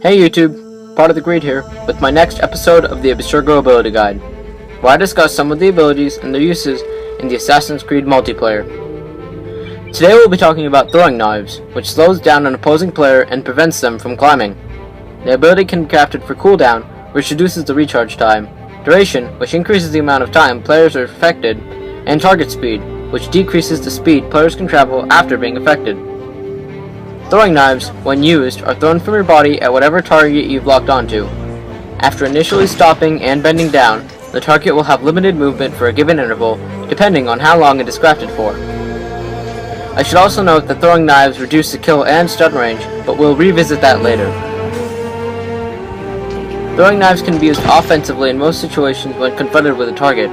Hey YouTube, PartoftheCreed here, with my next episode of the Abstergo Ability Guide, where I discuss some of the abilities and their uses in the Assassin's Creed multiplayer. Today we'll be talking about throwing knives, which slows down an opposing player and prevents them from climbing. The ability can be crafted for cooldown, which reduces the recharge time, duration, which increases the amount of time players are affected, and target speed, which decreases the speed players can travel after being affected. Throwing knives, when used, are thrown from your body at whatever target you've locked onto. After initially stopping and bending down, the target will have limited movement for a given interval, depending on how long it is crafted for. I should also note that throwing knives reduce the kill and stun range, but we'll revisit that later. Throwing knives can be used offensively in most situations when confronted with a target.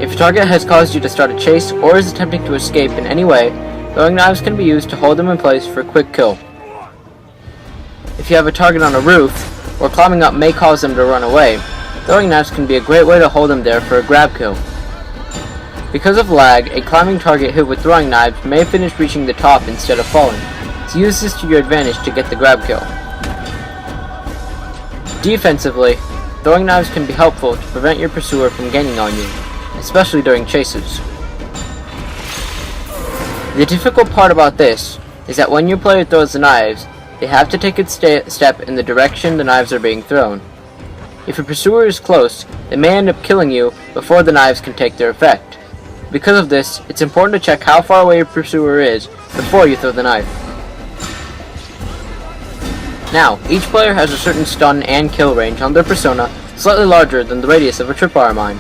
If a target has caused you to start a chase or is attempting to escape in any way, throwing knives can be used to hold them in place for a quick kill. If you have a target on a roof, or climbing up may cause them to run away, throwing knives can be a great way to hold them there for a grab kill. Because of lag, a climbing target hit with throwing knives may finish reaching the top instead of falling, so use this to your advantage to get the grab kill. Defensively, throwing knives can be helpful to prevent your pursuer from gaining on you, especially during chases. The difficult part about this is that when your player throws the knives, they have to take a step in the direction the knives are being thrown. If your pursuer is close, they may end up killing you before the knives can take their effect. Because of this, it's important to check how far away your pursuer is before you throw the knife. Now, each player has a certain stun and kill range on their persona slightly larger than the radius of a tripwire mine.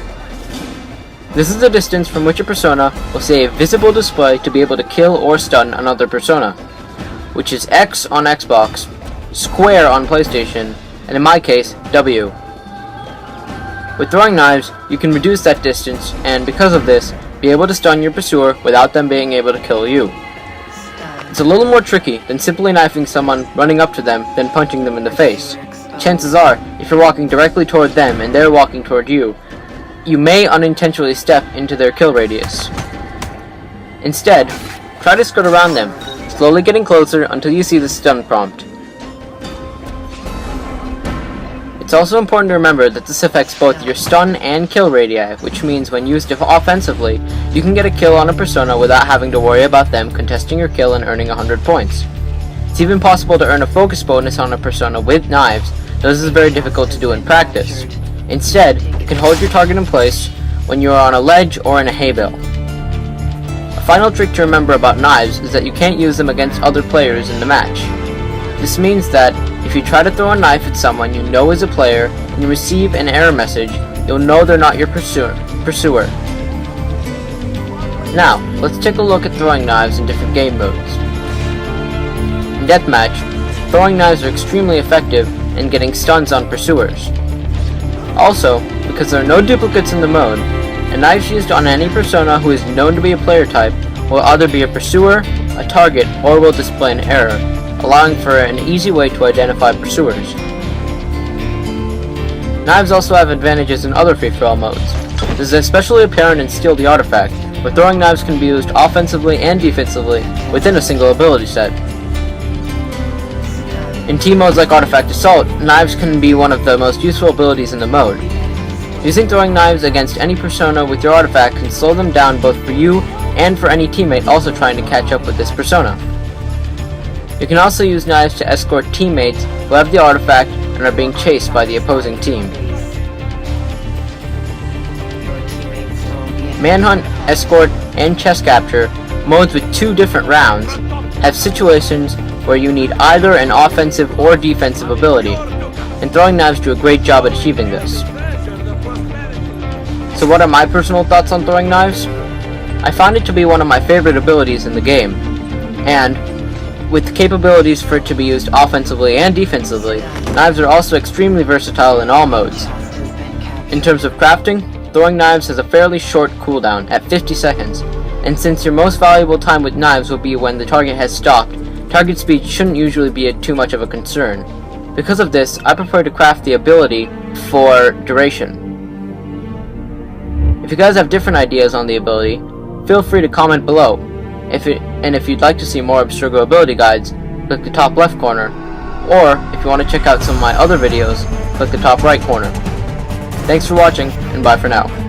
This is the distance from which a persona will see a visible display to be able to kill or stun another persona, which is X on Xbox, square on PlayStation, and in my case, W. With throwing knives, you can reduce that distance and, because of this, be able to stun your pursuer without them being able to kill you. It's a little more tricky than simply knifing someone, running up to them, then punching them in the face. Chances are, if you're walking directly toward them and they're walking toward you, you may unintentionally step into their kill radius. Instead, try to skirt around them, slowly getting closer until you see the stun prompt. It's also important to remember that this affects both your stun and kill radii, which means when used offensively, you can get a kill on a persona without having to worry about them contesting your kill and earning 100 points. It's even possible to earn a focus bonus on a persona with knives, though this is very difficult to do in practice. Instead, you can hold your target in place when you are on a ledge or in a hay bale. A final trick to remember about knives is that you can't use them against other players in the match. This means that if you try to throw a knife at someone you know is a player and you receive an error message, you'll know they're not your pursuer. Now, let's take a look at throwing knives in different game modes. In Deathmatch, throwing knives are extremely effective in getting stuns on pursuers. Also, because there are no duplicates in the mode, a knife used on any persona who is known to be a player type will either be a pursuer, a target, or will display an error, allowing for an easy way to identify pursuers. Knives also have advantages in other free-for-all modes. This is especially apparent in Steal the Artifact, where throwing knives can be used offensively and defensively within a single ability set. In team modes like Artifact Assault, knives can be one of the most useful abilities in the mode. Using throwing knives against any persona with your artifact can slow them down both for you and for any teammate also trying to catch up with this persona. You can also use knives to escort teammates who have the artifact and are being chased by the opposing team. Manhunt, Escort, and Chest Capture, modes with 2 different rounds, have situations where you need either an offensive or defensive ability, and throwing knives do a great job at achieving this. So what are my personal thoughts on throwing knives? I find it to be one of my favorite abilities in the game, and with the capabilities for it to be used offensively and defensively, knives are also extremely versatile in all modes. In terms of crafting, throwing knives has a fairly short cooldown at 50 seconds, and since your most valuable time with knives will be when the target has stopped, target speed shouldn't usually be too much of a concern. Because of this, I prefer to craft the ability for duration. If you guys have different ideas on the ability, feel free to comment below. If you'd like to see more Abstergo Ability guides, click the top left corner, or if you want to check out some of my other videos, click the top right corner. Thanks for watching, and bye for now.